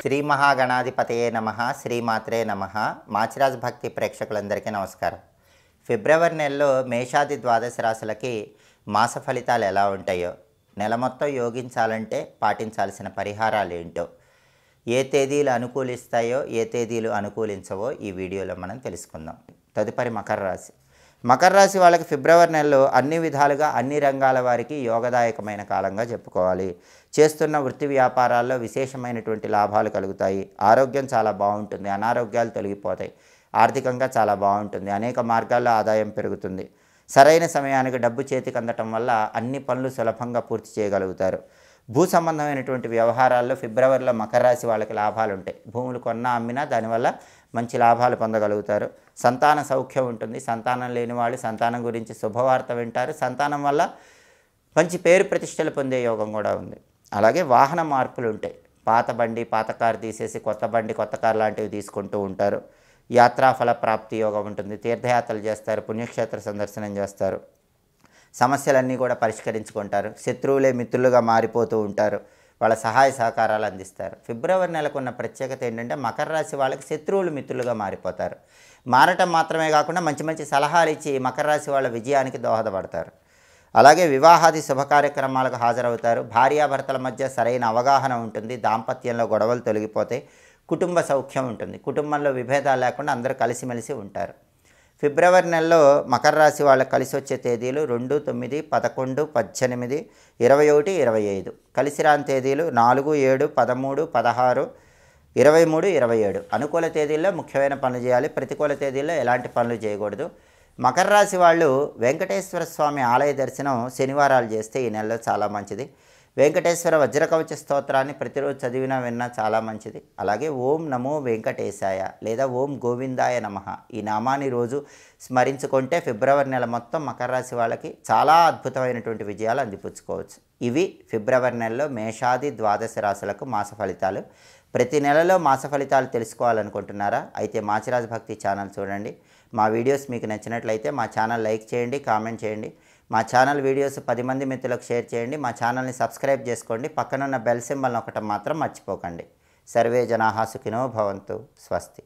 శ్రీ మహాగణాధిపతయే నమః శ్రీమాత్రే నమః మాచిరాజ్ భక్తి ప్రేక్షకులందరికీ నమస్కారం. ఫిబ్రవరి నెలలో మేషాది ద్వాదశ రాశులకి మాస ఫలితాలు ఎలా ఉంటాయో, నెల మొత్తం యోగించాలంటే పాటించాల్సిన పరిహారాలు ఏంటో, ఏ తేదీలు అనుకూలిస్తాయో ఏ తేదీలు అనుకూలించవో ఈ వీడియోలో మనం తెలుసుకుందాం. తదుపరి మకర రాశి. మకర రాశి వాళ్ళకి ఫిబ్రవరి నెలలో అన్ని విధాలుగా అన్ని రంగాల వారికి యోగదాయకమైన కాలంగా చెప్పుకోవాలి. చేస్తున్న వృత్తి వ్యాపారాల్లో విశేషమైనటువంటి లాభాలు కలుగుతాయి. ఆరోగ్యం చాలా బాగుంటుంది, అనారోగ్యాలు తొలగిపోతాయి. ఆర్థికంగా చాలా బాగుంటుంది, అనేక మార్గాల్లో ఆదాయం పెరుగుతుంది. సరైన సమయానికి డబ్బు చేతికి అందటం వల్ల అన్ని పనులు సులభంగా పూర్తి చేయగలుగుతారు. భూ సంబంధమైనటువంటి వ్యవహారాల్లో ఫిబ్రవరిలో మకర రాశి వాళ్ళకి లాభాలు ఉంటాయి. భూములు కొన్నా అమ్మినా దానివల్ల మంచి లాభాలు పొందగలుగుతారు. సంతాన సౌఖ్యం ఉంటుంది. సంతానం లేని వాళ్ళు సంతానం గురించి శుభవార్త వింటారు. సంతానం వల్ల మంచి పేరు ప్రతిష్టలు పొందే యోగం కూడా ఉంది. అలాగే వాహన మార్పులు ఉంటాయి. పాత బండి పాత కారు తీసేసి కొత్త బండి కొత్త కారు లాంటివి తీసుకుంటూ ఉంటారు. యాత్రాఫల ప్రాప్తి యోగం ఉంటుంది. తీర్థయాత్రలు చేస్తారు, పుణ్యక్షేత్ర సందర్శనం చేస్తారు. సమస్యలన్నీ కూడా పరిష్కరించుకుంటారు. శత్రువులే మిత్రులుగా మారిపోతూ ఉంటారు. వాళ్ళ సహాయ సహకారాలు అందిస్తారు. ఫిబ్రవరి నెలకు ఉన్న ప్రత్యేకత ఏంటంటే మకర రాశి వాళ్ళకి శత్రువులు మిత్రులుగా మారిపోతారు. మారటం మాత్రమే కాకుండా మంచి మంచి సలహాలు ఇచ్చి మకర రాశి వాళ్ళ విజయానికి దోహదపడతారు. అలాగే వివాహాది శుభ కార్యక్రమాలకు హాజరవుతారు. భార్యాభర్తల మధ్య సరైన అవగాహన ఉంటుంది. దాంపత్యంలో గొడవలు తొలగిపోతాయి. కుటుంబ సౌఖ్యం ఉంటుంది. కుటుంబంలో విభేదాలు లేకుండా అందరూ కలిసిమెలిసి ఉంటారు. ఫిబ్రవరి నెలలో మకర రాశి వాళ్ళకి కలిసి వచ్చే తేదీలు 2, 9, 11, 18, 21, 25. కలిసి రాని తేదీలు 4, 7, 13, 16, 23, 27. అనుకూల తేదీల్లో ముఖ్యమైన పనులు చేయాలి. ప్రతికూల తేదీల్లో ఎలాంటి పనులు చేయకూడదు. మకర రాశి వాళ్ళు వెంకటేశ్వర స్వామి ఆలయ దర్శనం శనివారాలు చేస్తే ఈ నెలలో చాలా మంచిది. వెంకటేశ్వర వజ్రకవచ స్తోత్రాన్ని ప్రతిరోజు చదివినా విన్నా చాలా మంచిది. అలాగే ఓం నమో వెంకటేశాయ లేదా ఓం గోవిందాయ నమః ఈ నామాన్ని రోజు స్మరించుకుంటే ఫిబ్రవరి నెల మొత్తం మకర రాశి వాళ్ళకి చాలా అద్భుతమైనటువంటి విజయాలు అందిపుచ్చుకోవచ్చు. ఇవి ఫిబ్రవరి నెలలో మేషాది ద్వాదశ రాశులకు మాస ఫలితాలు. ప్రతి నెలలో మాస ఫలితాలు తెలుసుకోవాలనుకుంటున్నారా? అయితే మాచిరాజ్ భక్తి ఛానల్ చూడండి. మా వీడియోస్ మీకు నచ్చినట్లయితే మా ఛానల్ లైక్ చేయండి, కామెంట్ చేయండి. మా ఛానల్ వీడియోస్ 10 మంది మిత్రులకు షేర్ చేయండి. మా ఛానల్ని సబ్స్క్రైబ్ చేసుకోండి. పక్కనున్న బెల్ సింబల్ నొక్కటం మాత్రం మర్చిపోకండి. సర్వే జనాః సుఖినో భవంతు. స్వస్తి.